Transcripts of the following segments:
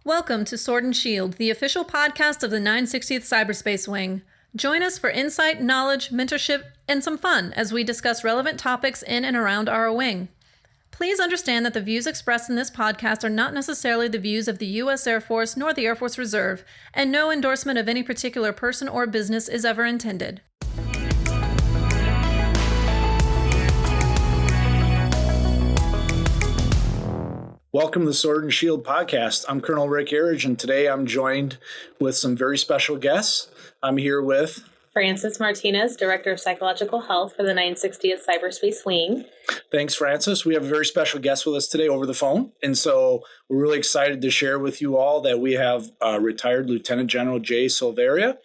Welcome to Sword and Shield, the official podcast of the 960th Cyberspace Wing. Join us for insight, knowledge, mentorship, and some fun as we discuss relevant topics in and around our wing. Please understand that the views expressed in this podcast are not necessarily the views of the U.S. Air Force nor the Air Force Reserve, and no endorsement of any particular person or business is ever intended. Welcome to the Sword and Shield podcast. I'm Colonel Rick Erredge, and today I'm joined with some very special guests. I'm here with Frances Martinez, Director of Psychological Health for the 960th Cyberspace Wing. Thanks, Frances. We have a very special guest with us today over the phone, and so we're really excited to share with you all that we have retired Lieutenant General Jay Silveria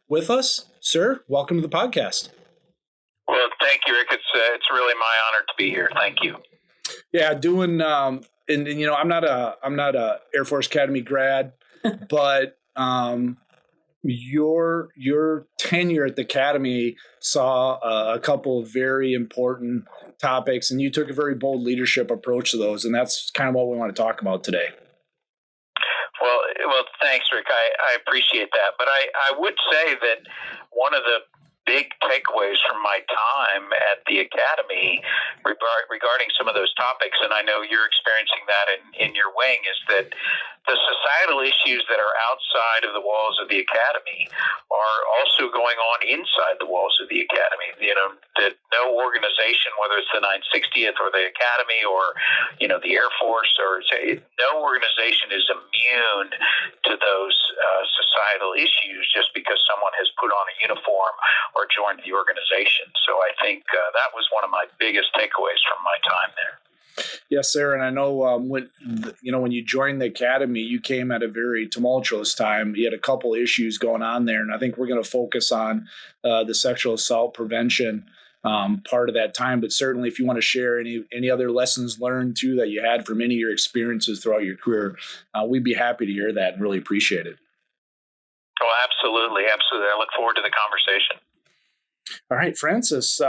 with us. Sir, welcome to the podcast. Well, thank you, Rick. It's really my honor to be here. Thank you. Yeah, doing. And you know, I'm not a Air Force Academy grad, but your tenure at the Academy saw a couple of very important topics, and you took a very bold leadership approach to those, and that's kind of what we want to talk about today. Well, thanks, Rick. I appreciate that, but I would say that one of the big takeaways from my time at the Academy regarding some of those topics, and I know you're experiencing that in your wing, is that the societal issues that are outside of the walls of the Academy are also going on inside the walls of the Academy. You know, that no organization, whether it's the 960th or the Academy or, you know, the Air Force, or no organization is immune to those societal issues just because someone has put on a uniform or joined the organization. So I think that was one of my biggest takeaways from my time there. Yes, sir. And I know when you joined the Academy, you came at a very tumultuous time. You had a couple issues going on there, and I think we're going to focus on the sexual assault prevention part of that time. But certainly, if you want to share any other lessons learned too that you had from any of your experiences throughout your career, we'd be happy to hear that and really appreciate it. Oh, absolutely. I look forward to the conversation. All right, Frances,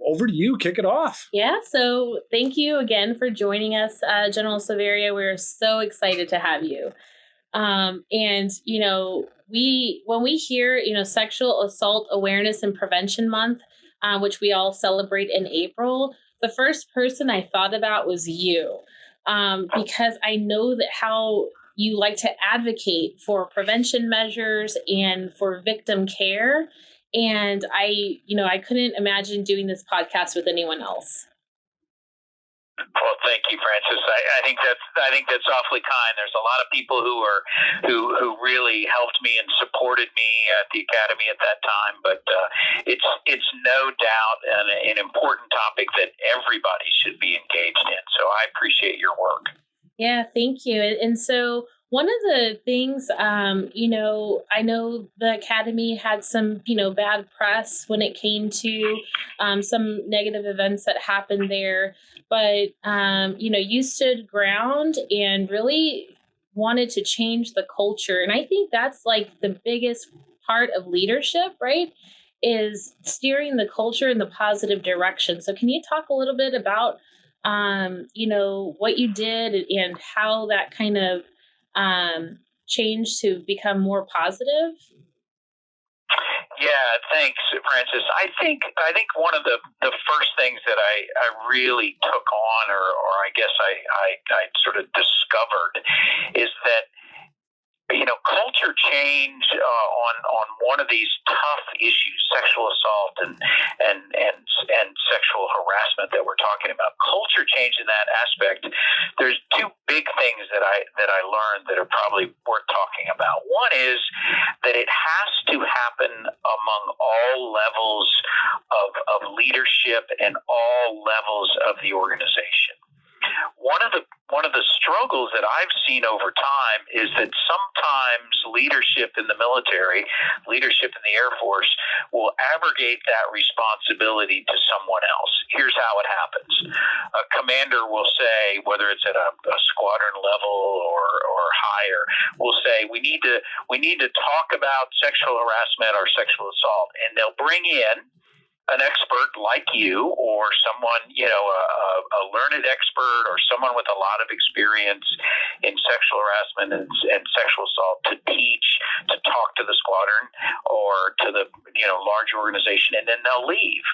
over to you. Kick it off. Yeah, so thank you again for joining us, General Silveria. We're so excited to have you. And, you know, when we hear, you know, Sexual Assault Awareness and Prevention Month, which we all celebrate in April, the first person I thought about was you, because I know that how you like to advocate for prevention measures and for victim care. And I couldn't imagine doing this podcast with anyone else. Well, thank you, Frances. I think that's awfully kind. There's a lot of people who really helped me and supported me at the Academy at that time. But it's no doubt an important topic that everybody should be engaged in. So I appreciate your work. Yeah, thank you. And so one of the things, I know the Academy had some, bad press when it came to some negative events that happened there. But, you stood ground and really wanted to change the culture. And I think that's like the biggest part of leadership, right? Is steering the culture in the positive direction. So can you talk a little bit about what you did and how that kind of changed to become more positive? Yeah, thanks, Frances. I think one of the first things that I really took on, or I guess I sort of discovered, is that, culture change on one of these tough issues, sexual assault and sexual harassment that we're talking about. Culture change in that aspect. There's two big things that I learned that are probably worth talking about. One is that it has to happen among all levels of leadership and all levels of the organization. One of the struggles that I've seen over time is that sometimes leadership in the military, leadership in the Air Force, will abrogate that responsibility to someone else. Here's how it happens. A commander will say, whether it's at a squadron level or higher, will say, we need to talk about sexual harassment or sexual assault, and they'll bring in an expert like you, or someone, a learned expert, or someone with a lot of experience in sexual harassment and sexual assault to teach, to talk to the squadron or to the, large organization, and then they'll leave.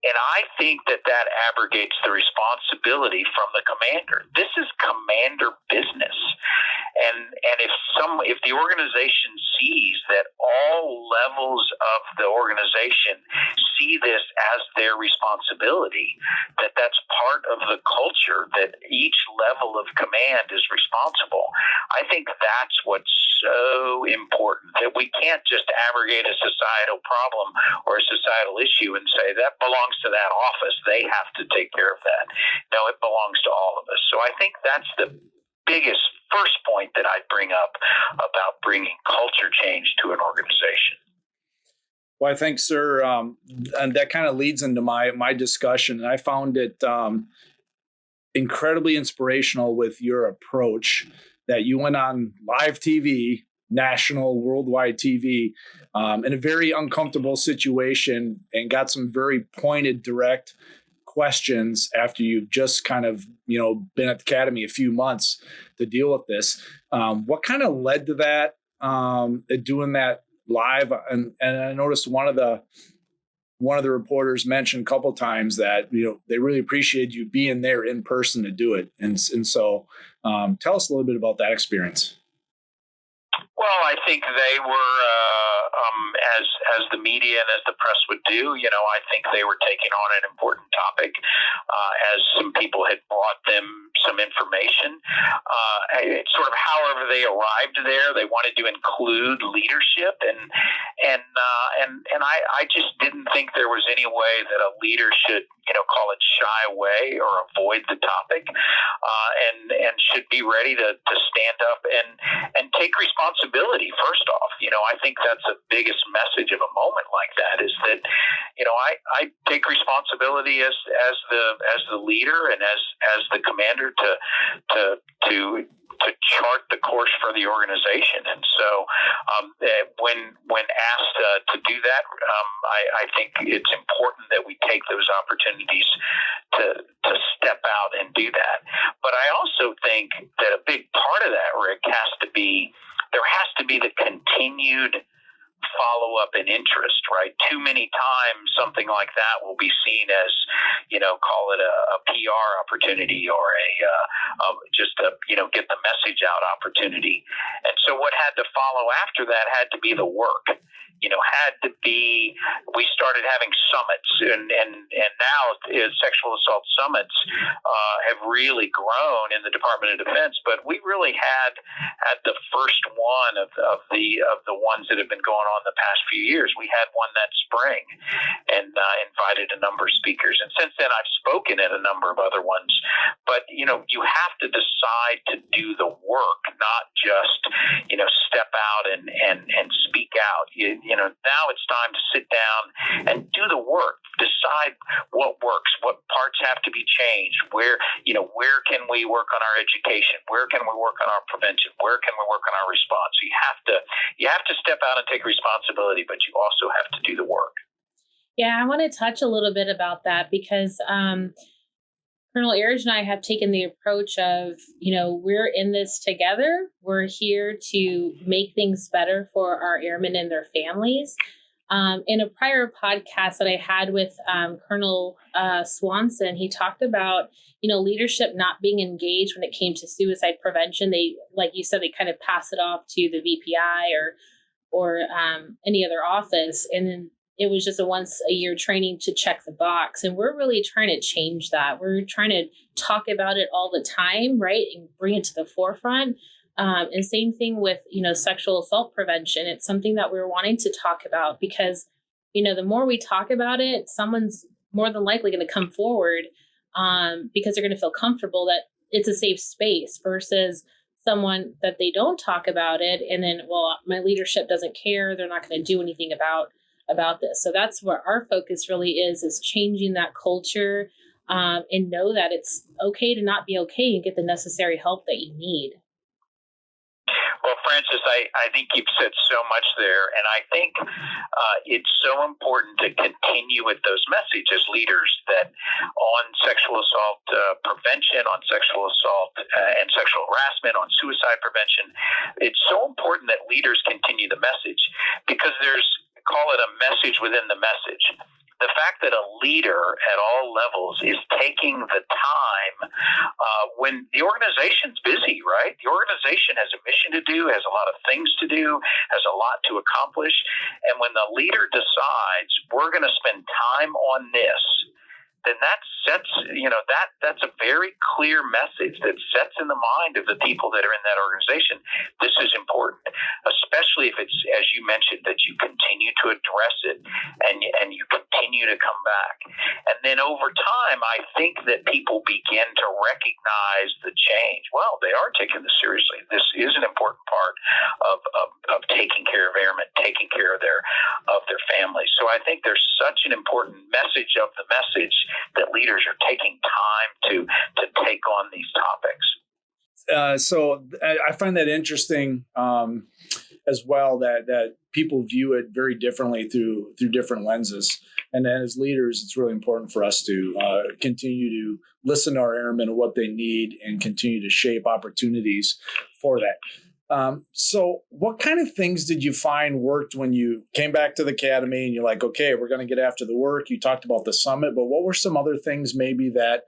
And I think that abrogates the responsibility from the commander. This is commander business. And if the organization sees that all levels of the organization see this as their responsibility, that's part of the culture, that each level of command is responsible, I think that's what's so important, that we can't just abrogate a societal problem or a societal issue and say that belongs to that office. They have to take care of that. No, it belongs to all of us. So I think that's the biggest first point that I'd bring up about bringing culture change to an organization. Well, I think, sir, and that kind of leads into my discussion. And I found it incredibly inspirational with your approach, that you went on live TV, national, worldwide TV, in a very uncomfortable situation and got some very pointed, direct questions after you've just kind of, been at the academy a few months to deal with this. What kind of led to that, doing that live? And I noticed one of the reporters mentioned a couple times that, they really appreciated you being there in person to do it. And so tell us a little bit about that experience. Well, I think they were, as the media and as the press would do, I think they were taking on an important topic, as some people had brought them some information. Sort of however they arrived there, they wanted to include leadership, and I just didn't think there was any way that a leader should, call it shy away or avoid the topic, and should be ready to stand up and take responsibility. First off, I think that's the biggest message of a moment like that, is that, I take responsibility as the leader and as the commander to chart the course for the organization. And so when asked to do that, I think it's important that we take those opportunities to step out and do that. But I also think that a big part of that, Rick, there has to be the continued follow-up and interest, right? Too many times something like that will be seen as, call it a PR opportunity or just a get the message out opportunity. And so what had to follow after that had to be the work. We started having summits, and now sexual assault summits have really grown in the Department of Defense. But we really had the first one of the ones that have been going on the past few years. We had one that spring, and invited a number of speakers. And since then, I've spoken at a number of other ones. But you have to decide to do the work, not just step out and speak out. Now it's time to sit down and do the work. Decide what works, what parts have to be changed, where can we work on our education, where can we work on our prevention, where can we work on our response. So you have to step out and take responsibility, but you also have to do the work. Yeah, I want to touch a little bit about that because Colonel Erredge and I have taken the approach of, we're in this together. We're here to make things better for our airmen and their families. In a prior podcast that I had with Colonel Swanson, he talked about, leadership not being engaged when it came to suicide prevention. They, like you said, they kind of pass it off to the VPI or any other office. And then it was just a once a year training to check the box. And we're really trying to change that. We're trying to talk about it all the time, right? And bring it to the forefront. And same thing with, sexual assault prevention. It's something that we're wanting to talk about because, the more we talk about it, someone's more than likely going to come forward because they're going to feel comfortable that it's a safe space versus someone that they don't talk about it. And then, well, my leadership doesn't care. They're not going to do anything about this. So that's where our focus really is changing that culture and know that it's okay to not be okay and get the necessary help that you need. Well, Frances, I think you've said so much there, and I think it's so important to continue with those messages, leaders, that on sexual assault prevention, on sexual assault and sexual harassment, on suicide prevention, it's so important that leaders continue the message, because there's, call it a message within the message. The fact that a leader at all levels is taking the time when the organization's busy, right? The organization has a mission to do, has a lot of things to do, has a lot to accomplish. And when the leader decides we're going to spend time on this, then that sets, that's a very clear message that sets in the mind of the people that are in that organization. This is important, especially if it's, as you mentioned, that you continue to address it and you continue to come back. And then over time, I think that people begin to recognize the change. Well, they are taking this seriously. This is an important part of taking care of airmen, taking care of their families. So I think there's such an important message of the message that leaders are taking time to take on these topics. So I find that interesting as well, that people view it very differently through different lenses. And then as leaders, it's really important for us to continue to listen to our airmen and what they need and continue to shape opportunities for that. So what kind of things did you find worked when you came back to the academy and you're like, okay, we're going to get after the work? You talked about the summit, but what were some other things maybe that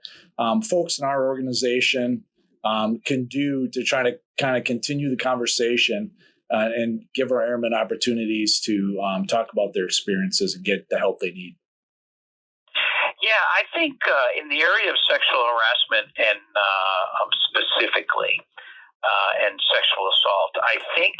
folks in our organization can do to try to kind of continue the conversation and give our airmen opportunities to talk about their experiences and get the help they need? Yeah, I think in the area of sexual harassment and specifically, and sexual assault, I think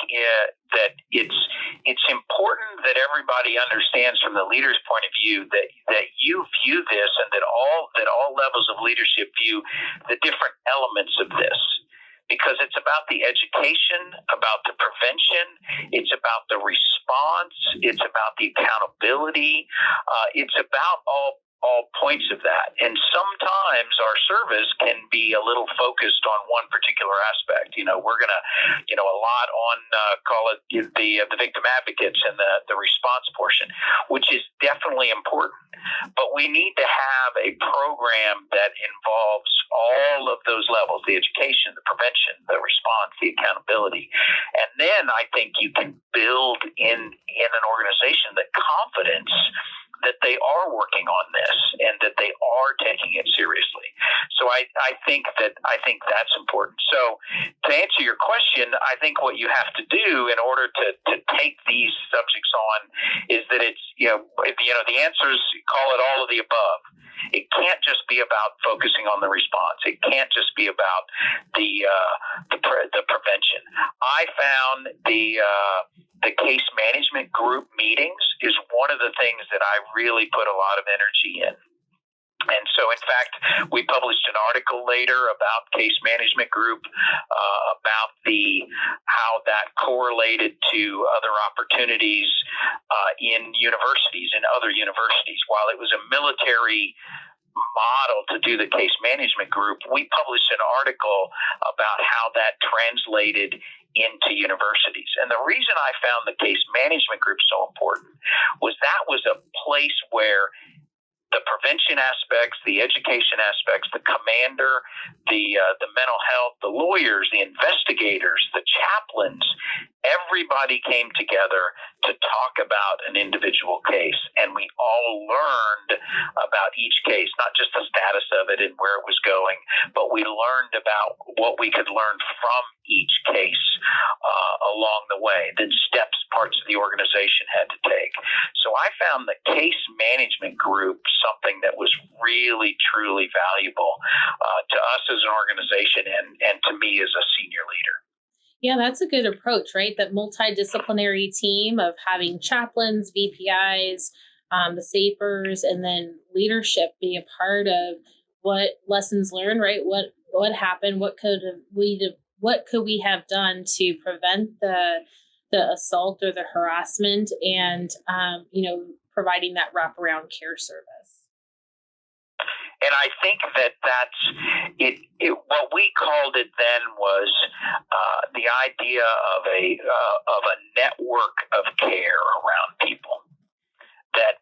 that it's important that everybody understands from the leader's point of view that you view this, and that all levels of leadership view the different elements of this. Because it's about the education, about the prevention, it's about the response, it's about the accountability, it's about all points of that. And sometimes our service can be a little focused on one particular aspect. We're going to, a lot on, call it the victim advocates and the response portion, which is definitely important. But we need to have a program that involves all of those levels, the education, the prevention, the response, the accountability. And then I think you can build in an organization the confidence that they are working on this and that they are taking it seriously. So I think that's important. So to answer your question, I think what you have to do in order to take these subjects on is that it's, the answers, call it all of the above. It can't just be about focusing on the response. It can't just be about the prevention. I found the case management group meetings is one of the things that I really put a lot of energy in. And so, in fact, we published an article later about case management group, about how that correlated to other opportunities in universities and other universities. While it was a military model to do the case management group, we published an article about how that translated into universities. And the reason I found the case management group so important was that was a place where the prevention aspects, the education aspects, the commander, the mental health, the lawyers, the investigators, the chaplains, everybody came together to talk about an individual case. And we all learned about each case, not just the status of it and where it was going, but we learned about what we could learn from each case along the way, then steps parts of the organization had to take. So I found the case management group something that was really, truly valuable to us as an organization and to me as a senior leader. Yeah, that's a good approach, right? That multidisciplinary team of having chaplains, VPIs, the SAFERs, and then leadership be a part of what lessons learned, right? What happened? What could we have done to prevent the assault or the harassment, and providing that wraparound care service? And I think that's it. What we called it then was the idea of a network of care around people. That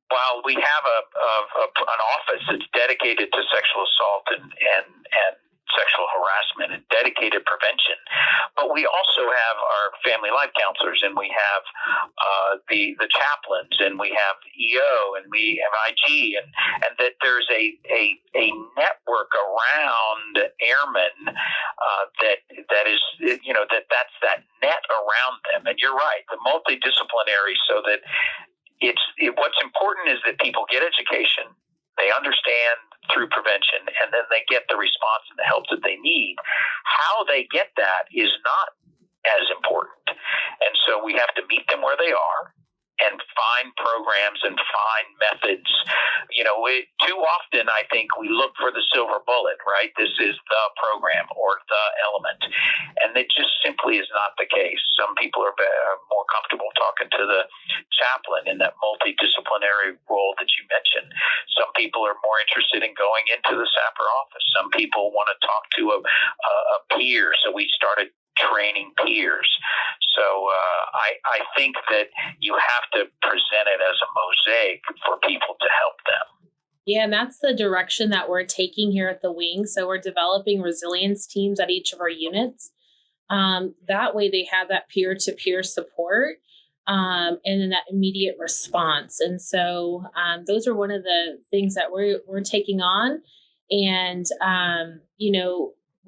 while we have an office that's dedicated to sexual assault and sexual harassment and dedicated prevention, but we also have our family life counselors, and we have the chaplains, and we have EO, and we have IG, and that there's a network around airmen that is, that's that net around them. And you're right, the multidisciplinary, so that what's important is that people get education, they understand through prevention, and then they get the response and the help that they need. How they get that is not as important. And so we have to meet them where they are and find programs and find methods. Too often, I think we look for the silver bullet, right? This is the program or the element. And it just simply is not the case. Some people are more comfortable talking to the chaplain in that multidisciplinary role that you mentioned. Some people are more interested in going into the SAPR office. Some people want to talk to a peer. So we started training peers. So I think that you have to present it as a mosaic for people to help them. Yeah, and that's the direction that we're taking here at the Wing. So we're developing resilience teams at each of our units. That way they have that peer-to-peer support and then that immediate response. And so those are one of the things that we're taking on. And,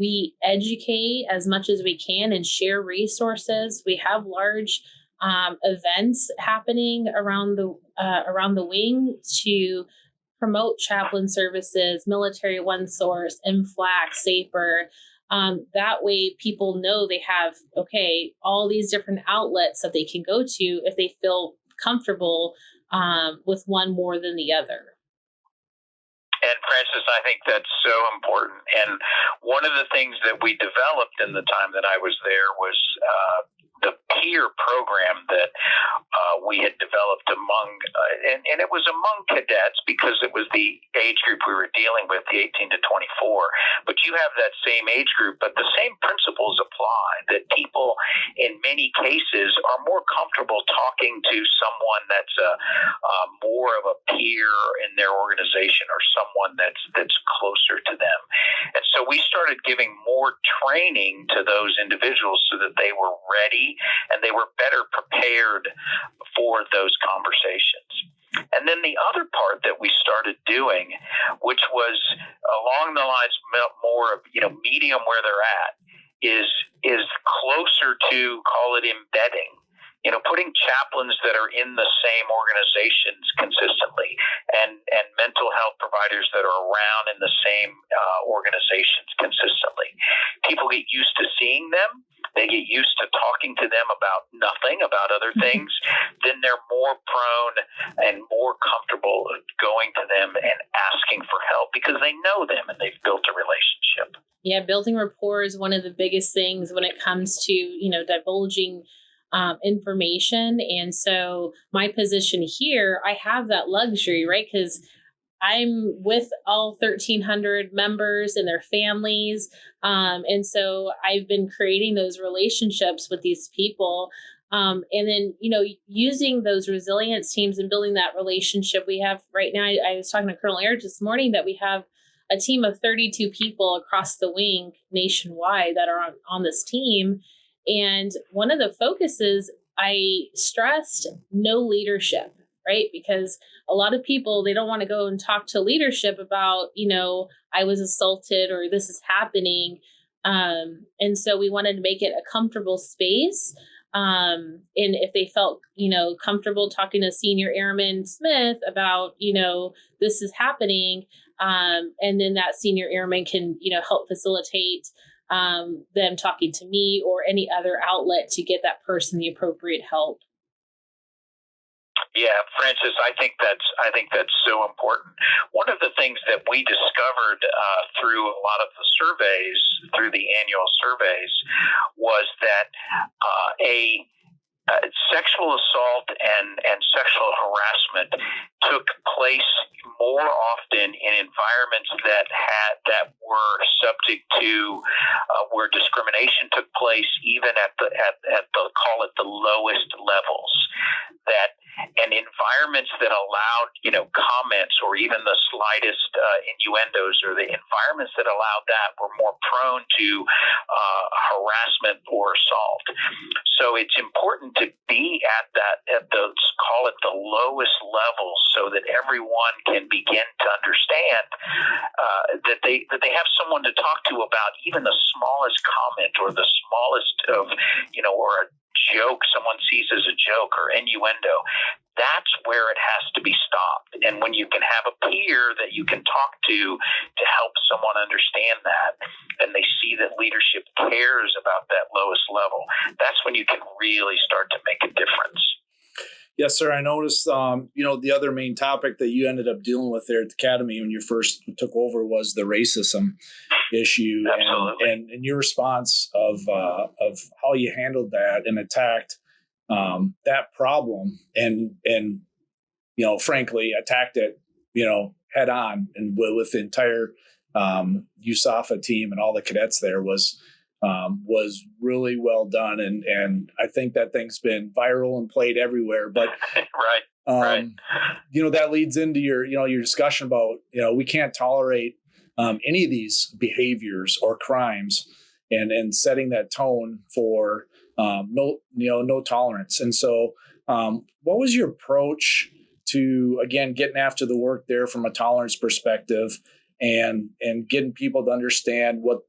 we educate as much as we can and share resources. We have large events happening around the Wing to promote chaplain services, Military One Source, MFLAC, SAPR. That way people know they have, all these different outlets that they can go to if they feel comfortable with one more than the other. And Frances, I think that's so important. And one of the things that we developed in the time that I was there was the peer program that we had developed among, and it was among cadets because it was the age group we were dealing with, the 18 to 24. But you have that same age group, but the same principles apply, that people in many cases are more comfortable talking to someone that's more of a peer in their organization or someone that's closer to them. And so we started giving more training to those individuals so that they were ready and they were better prepared for those conversations. And then the other part that we started doing, which was along the lines more of, meeting them where they're at, is closer to, call it embedding. Putting chaplains that are in the same organizations consistently and mental health providers that are around in the same organizations consistently. People get used to seeing them. They get used to talking to them about nothing, about other things. Then they're more prone and more comfortable going to them and asking for help because they know them and they've built a relationship. Yeah, building rapport is one of the biggest things when it comes to, divulging information. And so my position here, I have that luxury, right? Because I'm with all 1,300 members and their families. And so I've been creating those relationships with these people. And then, using those resilience teams and building that relationship we have right now. I was talking to Colonel Erredge this morning that we have a team of 32 people across the Wing nationwide that are on this team. And one of the focuses I stressed, no leadership, right? Because a lot of people, they don't want to go and talk to leadership about, I was assaulted or this is happening. And so we wanted to make it a comfortable space. And if they felt, comfortable talking to Senior Airman Smith about, this is happening, and then that Senior Airman can, help facilitate them talking to me or any other outlet to get that person the appropriate help. Yeah, Frances, I think that's so important. One of the things that we discovered through a lot of the surveys, through the annual surveys, was that sexual assault and sexual harassment took place more often in environments at the, call it the lowest levels, that and environments that allowed, comments or even the slightest innuendos, or the environments that allowed that, were more prone to harassment or assault. So it's important to be at call it the lowest level, so that everyone can begin to understand that they have someone to talk to about even the smallest comment, or the smallest of, or a joke someone sees as a joke or innuendo. That's where it has to be stopped. And when you can have a peer that you can talk to help someone understand that, and they see that leadership cares about that lowest level, that's when you can really start to make a difference. Yes, sir. I noticed, the other main topic that you ended up dealing with there at the Academy when you first took over was the racism issue. Absolutely. And your response of how you handled that and attacked that problem and frankly, attacked it, head on, and with the entire USAFA team and all the cadets there was really well done. And I think that thing's been viral and played everywhere, but right. That leads into your discussion about, we can't tolerate any of these behaviors or crimes, and setting that tone for no tolerance. And so what was your approach to, again, getting after the work there from a tolerance perspective, and getting people to understand what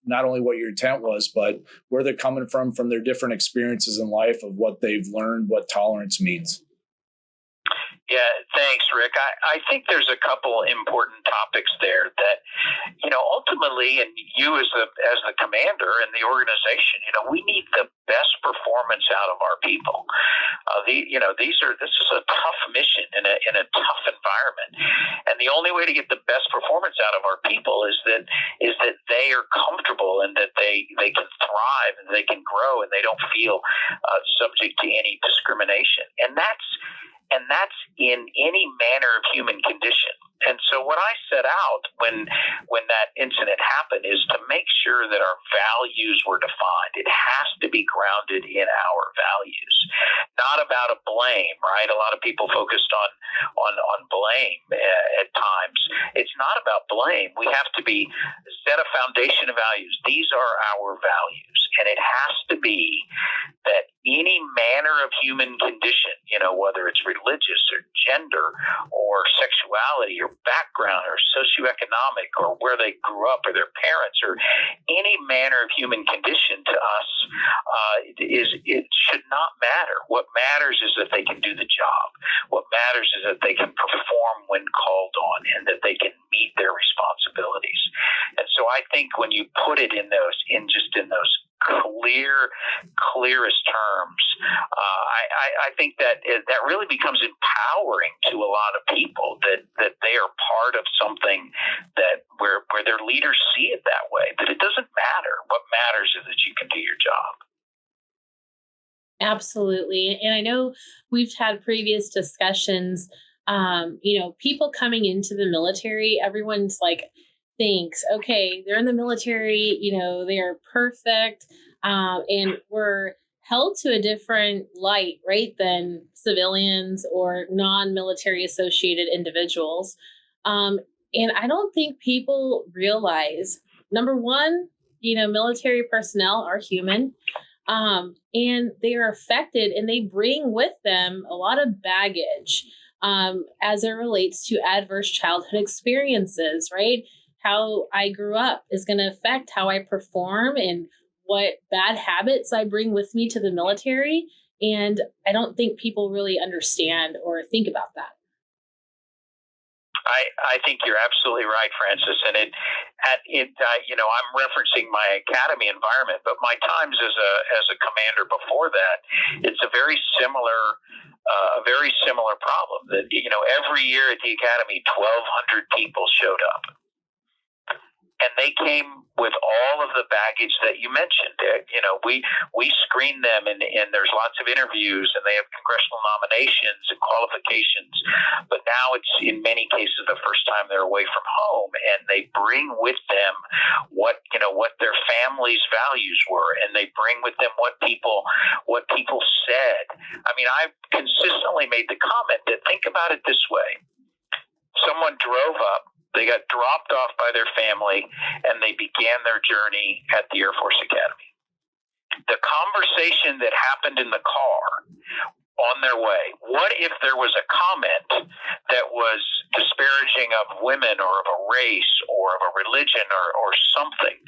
not only what your intent was, but where they're coming from their different experiences in life, of what they've learned, what tolerance means? Yeah, thanks, Rick. I think there's a couple important topics there that, ultimately, and you as the commander and the organization, we need the best performance out of our people. This is a tough mission in a tough environment, and the only way to get the best performance out of our people is that they are comfortable, and that they can thrive, and they can grow, and they don't feel subject to any discrimination. And that's in any manner of human condition. And so what I set out when that incident happened is to make sure that our values were defined. It has to be grounded in our values, not about a blame, right? A lot of people focused on blame at times. It's not about blame. We have to set a foundation of values. These are our values, and it has to be that any manner of human condition, whether it's religious or gender or sexuality or background or socioeconomic or where they grew up or their parents, or any manner of human condition to us, it should not matter. What matters is that they can do the job. What matters is that they can perform when called on, and that they can meet their responsibilities. And so I think when you put it in those clearest terms, I think that really becomes empowering to a lot of people, that they are part of something that where their leaders see it that way, that it doesn't matter. What matters is that you can do your job. Absolutely. And I know we've had previous discussions, people coming into the military, everyone's thinks, okay, they're in the military, they are perfect. And we're held to a different light, right, than civilians or non-military associated individuals. And I don't think people realize, number one, military personnel are human. And they are affected, and they bring with them a lot of baggage as it relates to adverse childhood experiences, right? How I grew up is going to affect how I perform and what bad habits I bring with me to the military. And I don't think people really understand or think about that. I think you're absolutely right, Frances. And I'm referencing my academy environment, but my times as a commander before that, it's a very similar problem. That every year at the academy, 1,200 people showed up. and they came with all of the baggage that you mentioned. We screen them, and there's lots of interviews, and they have congressional nominations and qualifications. But now it's in many cases the first time they're away from home, and they bring with them what their family's values were, and they bring with them what people said. I mean, I've consistently made the comment that, think about it this way: someone drove up, they got dropped off by their family, and they began their journey at the Air Force Academy. The conversation that happened in the car on their way, what if there was a comment that was disparaging of women or of a race or of a religion or something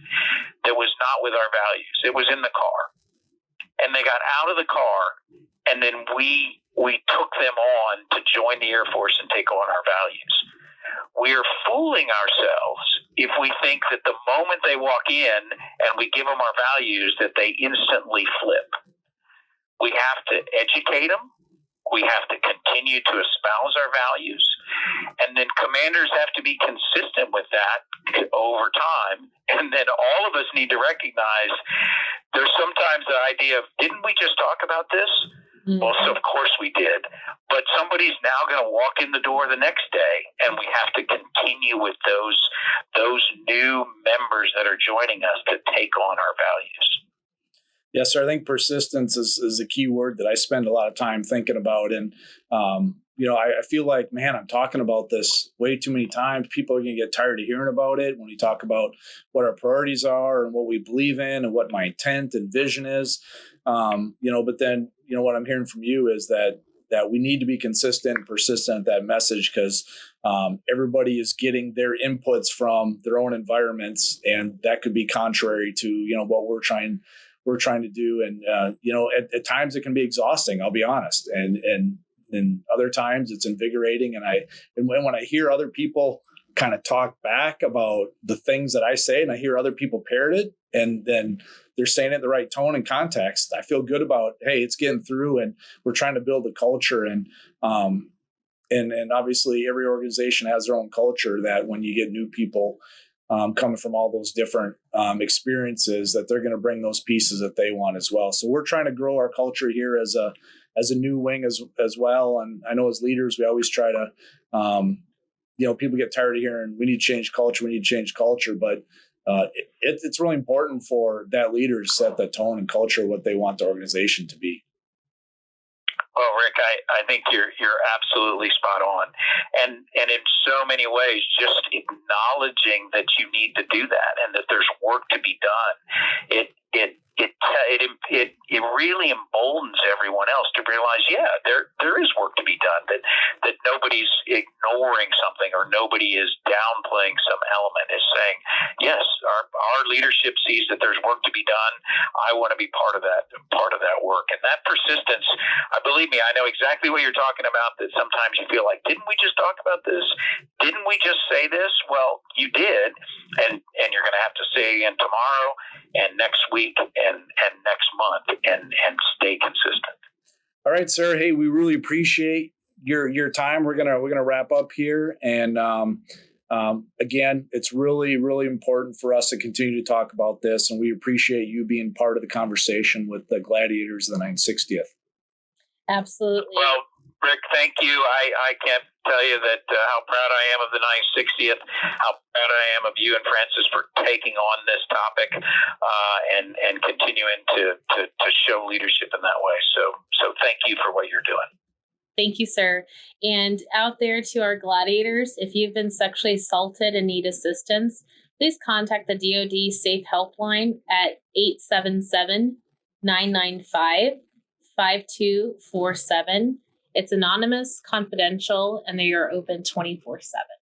that was not with our values? It was in the car. And they got out of the car, and then we took them on to join the Air Force and take on our values. We are fooling ourselves if we think that the moment they walk in and we give them our values that they instantly flip. We have to educate them. We have to continue to espouse our values. And then commanders have to be consistent with that over time. And then all of us need to recognize there's sometimes the idea of, didn't we just talk about this? Mm-hmm. Well, so of course we did. But somebody's now going to walk in the door the next day, and we have to continue with those new members that are joining us to take on our values. Yes, sir. I think persistence is a key word that I spend a lot of time thinking about. And, I feel like, man, I'm talking about this way too many times. People are going to get tired of hearing about it when we talk about what our priorities are and what we believe in and what my intent and vision is. But then, what I'm hearing from you is that we need to be consistent and persistent at that message, because everybody is getting their inputs from their own environments, and that could be contrary to, what we're trying to do. And, at times it can be exhausting, I'll be honest. And other times it's invigorating. And when I hear other people kind of talk back about the things that I say, and I hear other people parrot it, and then they're saying it in the right tone and context, I feel good about, hey, it's getting through, and we're trying to build a culture. And obviously every organization has their own culture, that when you get new people coming from all those different experiences, that they're going to bring those pieces that they want as well. So we're trying to grow our culture here as a new wing as well. And I know as leaders, we always try to, people get tired of hearing, we need to change culture. But it's really important for that leader to set the tone and culture, what they want the organization to be. Well, Rick, I think you're absolutely spot on, and in so many ways, just acknowledging that you need to do that and that there's work to be done. It really emboldens everyone else to realize, there is work to be done, that nobody's ignoring something or nobody is downplaying some element, is saying, yes, our leadership sees that there's work to be done. I want to be part of that work. And that persistence, believe me, I know exactly what you're talking about, that sometimes you feel like, didn't we just talk about this? Didn't we just say this? Well, you did. And you're going to have to say again tomorrow and next week and next month, and stay consistent. All right, sir. Hey, we really appreciate your time. We're gonna wrap up here, and again, it's really, really important for us to continue to talk about this, and we appreciate you being part of the conversation with the Gladiators of the 960th. Absolutely. Well, Rick, thank you. I can't tell you that how proud I am of the 960th, how proud I am of you and Frances for taking on this topic and continuing to show leadership in that way. So thank you for what you're doing. Thank you, sir. And out there to our gladiators, if you've been sexually assaulted and need assistance, please contact the DoD Safe Helpline at 877-995-5247. It's anonymous, confidential, and they are open 24/7.